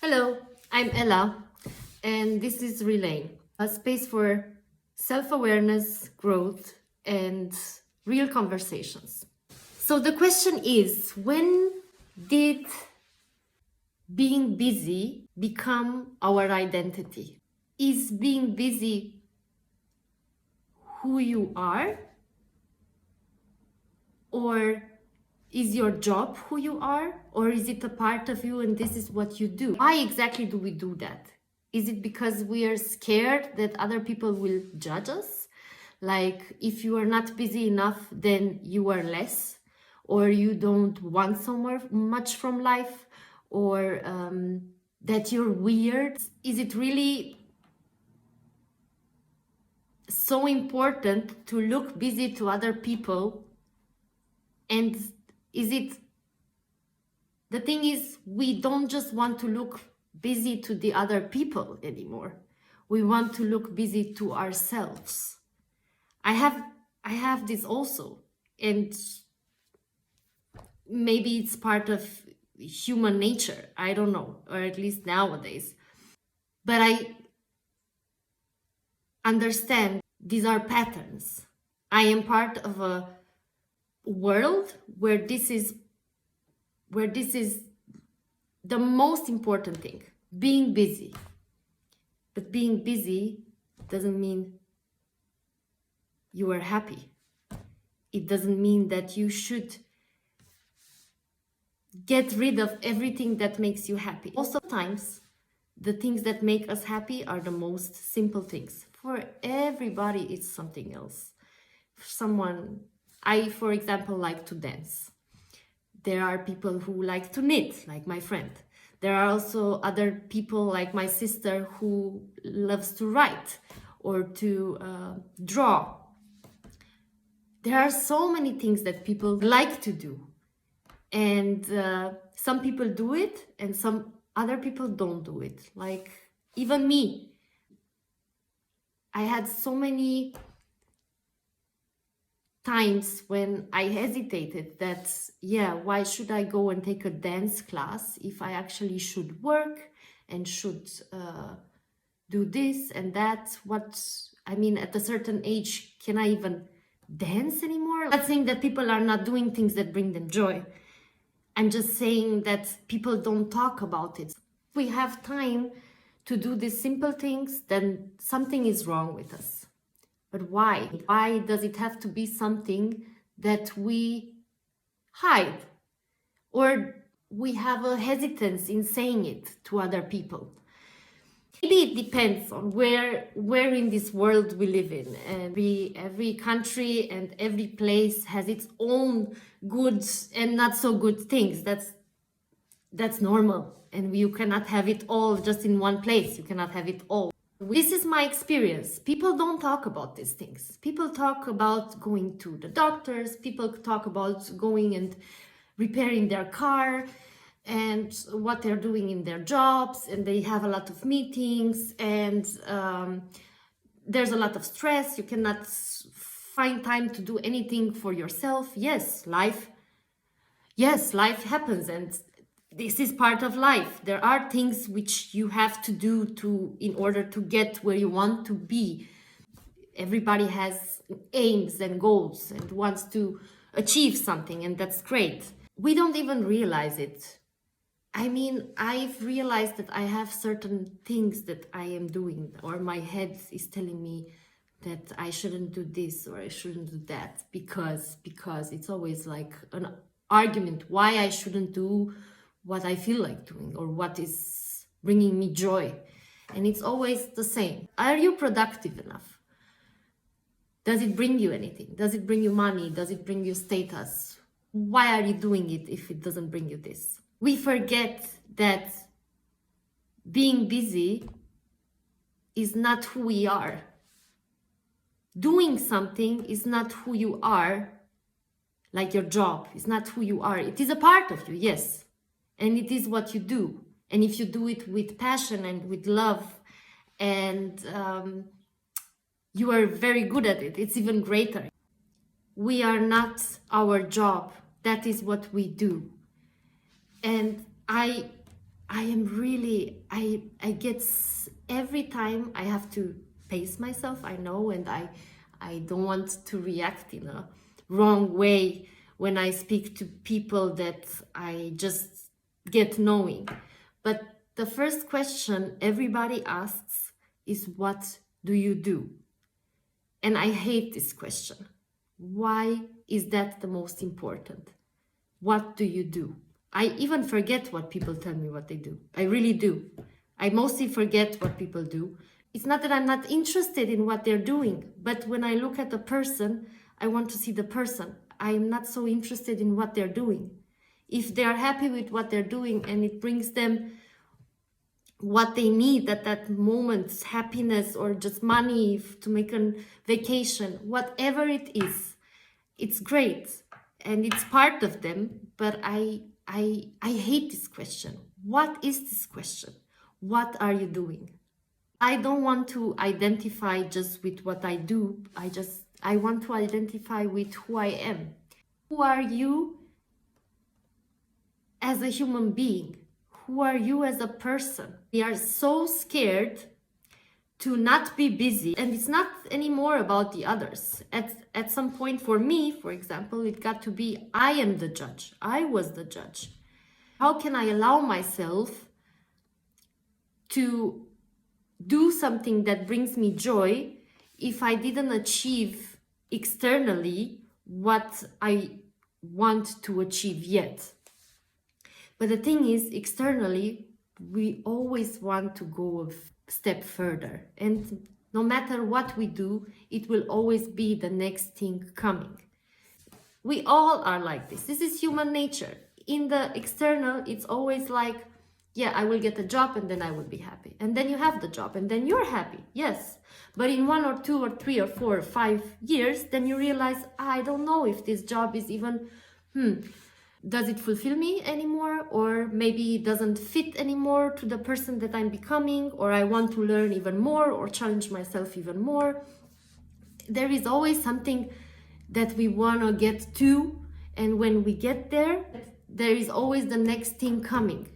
Hello, I'm Ella, and this is Relay, a space for self awareness, growth, and real conversations. So, the question is, when did being busy become our identity? Is being busy who you are, or is your job who you are, or is it a part of you and this is what you do? Why exactly do we do that? Is it because we are scared that other people will judge us? Like, if you are not busy enough, then you are less, or you don't want so much from life, or that you're weird? Is it really so important to look busy to other people? And is it the thing is, we don't just want to look busy to the other people anymore. We want to look busy to ourselves. I have this also, and maybe it's part of human nature. I don't know, or at least nowadays. But I understand these are patterns. I am part of a world where this is the most important thing, being busy. But being busy doesn't mean you are happy. It doesn't mean that you should get rid of everything that makes you happy. Also, sometimes the things that make us happy are the most simple things. For everybody, it's something else. For example, like to dance. There are people who like to knit, like my friend. There are also other people like my sister who loves to write or to draw. There are so many things that people like to do. And some people do it and some other people don't do it. Like even me. I had so many times when I hesitated that, yeah, why should I go and take a dance class if I actually should work and should do this and that? At a certain age, can I even dance anymore? I'm not saying that people are not doing things that bring them joy. I'm just saying that people don't talk about it. If we have time to do these simple things, then something is wrong with us. But why? Why does it have to be something that we hide? Or we have a hesitance in saying it to other people? Maybe it depends on where in this world we live in. And every country and every place has its own good and not so good things. That's normal. And you cannot have it all just in one place. You cannot have it all. This is my experience. People don't talk about these things. People talk about going to the doctors. People talk about going and repairing their car and what they're doing in their jobs. And they have a lot of meetings and there's a lot of stress. You cannot find time to do anything for yourself. Yes, life happens and this is part of life. There are things which you have to do in order to get where you want to be. Everybody has aims and goals and wants to achieve something, and that's great. We don't even realize it. I've realized that I have certain things that I am doing, or my head is telling me that I shouldn't do this or I shouldn't do that because it's always like an argument why I shouldn't do what I feel like doing or what is bringing me joy. And it's always the same. Are you productive enough? Does it bring you anything? Does it bring you money? Does it bring you status? Why are you doing it if it doesn't bring you this? We forget that being busy is not who we are. Doing something is not who you are, like your job is not who you are. It is a part of you, yes. And it is what you do. And if you do it with passion and with love and you are very good at it, it's even greater. We are not our job. That is what we do. And I I am really, I get, every time I have to pace myself, I know, and I don't want to react in a wrong way when I speak to people that I just get knowing. But the first question everybody asks is, what do you do? And I hate this question. Why is that the most important? What do you do? I even forget what people tell me what they do. I really do. I mostly forget what people do. It's not that I'm not interested in what they're doing, but when I look at the person, I want to see the person. I'm not so interested in what they're doing. If they are happy with what they're doing and it brings them what they need at that moment, happiness or just money to make a vacation, whatever it is, it's great and it's part of them. But I hate this question. What is this question? What are you doing? I don't want to identify just with what I do. I want to identify with who I am. Who are you as a human being? Who are you as a person? We are so scared to not be busy, and it's not anymore about the others. At some point, for me, for example, it got to be, I am the judge. I was the judge. How can I allow myself to do something that brings me joy if I didn't achieve externally what I want to achieve yet? But the thing is, externally, we always want to go a step further. And no matter what we do, it will always be the next thing coming. We all are like this. This is human nature. In the external, it's always like, yeah, I will get a job and then I will be happy. And then you have the job and then you're happy. Yes. But in 1 or 2 or 3 or 4 or 5 years, then you realize, I don't know if this job is even, does it fulfill me anymore? Or maybe it doesn't fit anymore to the person that I'm becoming, or I want to learn even more or challenge myself even more. There is always something that we want to get to, and when we get there, there is always the next thing coming.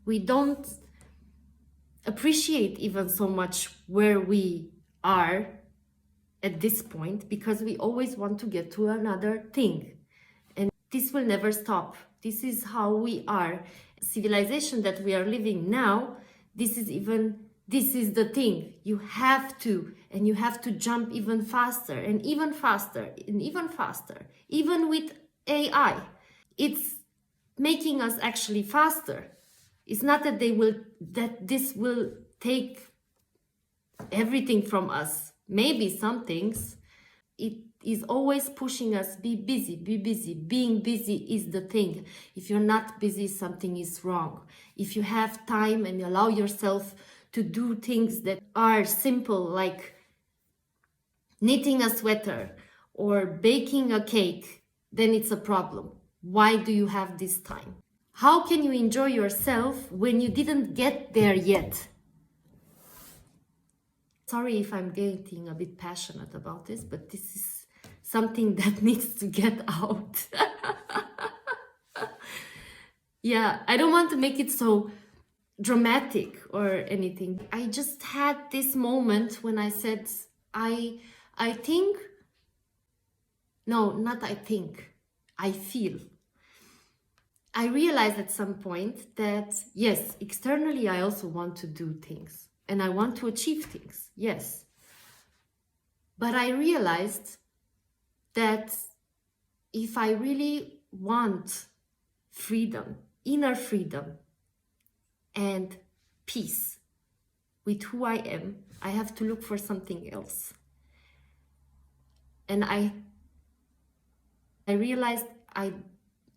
We don't appreciate even so much where we are at this point because we always want to get to another thing. And this will never stop. This is how we are. Civilization that we are living now, this is the thing. You have to, and you have to jump even faster and even faster and even faster. Even with AI, it's making us actually faster. It's not that this will take everything from us. Maybe some things. It is always pushing us, be busy, be busy. Being busy is the thing. If you're not busy, something is wrong. If you have time and you allow yourself to do things that are simple, like knitting a sweater or baking a cake, then it's a problem. Why do you have this time? How can you enjoy yourself when you didn't get there yet? Sorry if I'm getting a bit passionate about this, but this is something that needs to get out. Yeah, I don't want to make it so dramatic or anything. I just had this moment when I said, I think, no, not I think, I feel. I realized at some point that, yes, externally I also want to do things and I want to achieve things, yes. But I realized that if I really want freedom, inner freedom and peace with who I am, I have to look for something else. And I realized I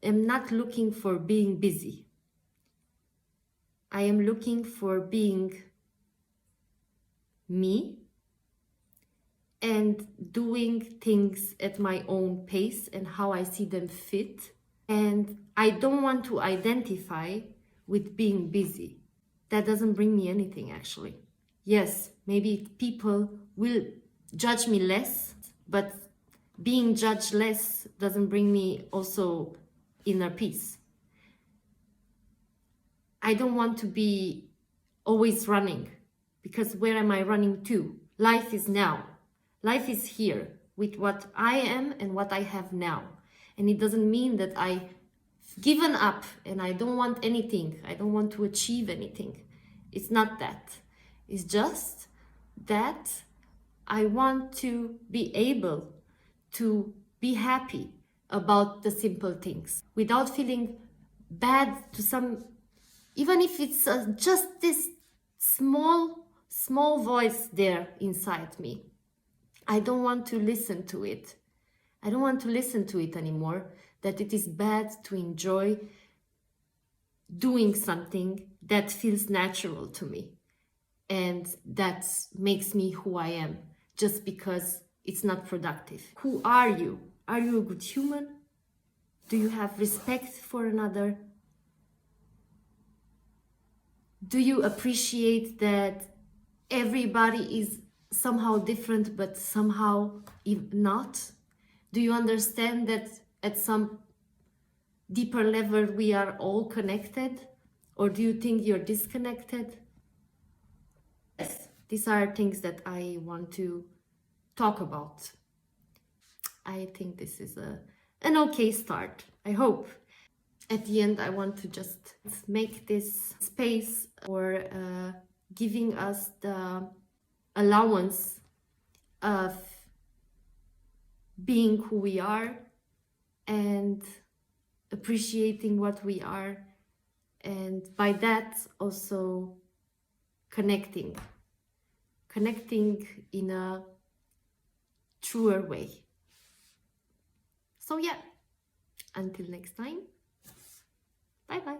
am not looking for being busy. I am looking for being me and doing things at my own pace and how I see them fit. And I don't want to identify with being busy. That doesn't bring me anything, actually. Yes, maybe people will judge me less, but being judged less doesn't bring me also inner peace. I don't want to be always running, because where am I running to? Life is now. Life is here with what I am and what I have now. And it doesn't mean that I've given up and I don't want anything. I don't want to achieve anything. It's not that. It's just that I want to be able to be happy about the simple things without feeling bad to some, even if it's just this small voice there inside me. I don't want to listen to it. I don't want to listen to it anymore, that it is bad to enjoy doing something that feels natural to me and that makes me who I am, just because it's not productive. Who are you? Are you a good human? Do you have respect for another? Do you appreciate that everybody is somehow different, but somehow not? Do you understand that at some deeper level we are all connected? Or do you think you're disconnected? Yes, these are things that I want to talk about. I think this is an okay start, I hope. At the end, I want to just make this space for giving us the allowance of being who we are and appreciating what we are, and by that also connecting in a truer way. So yeah, until next time, bye bye.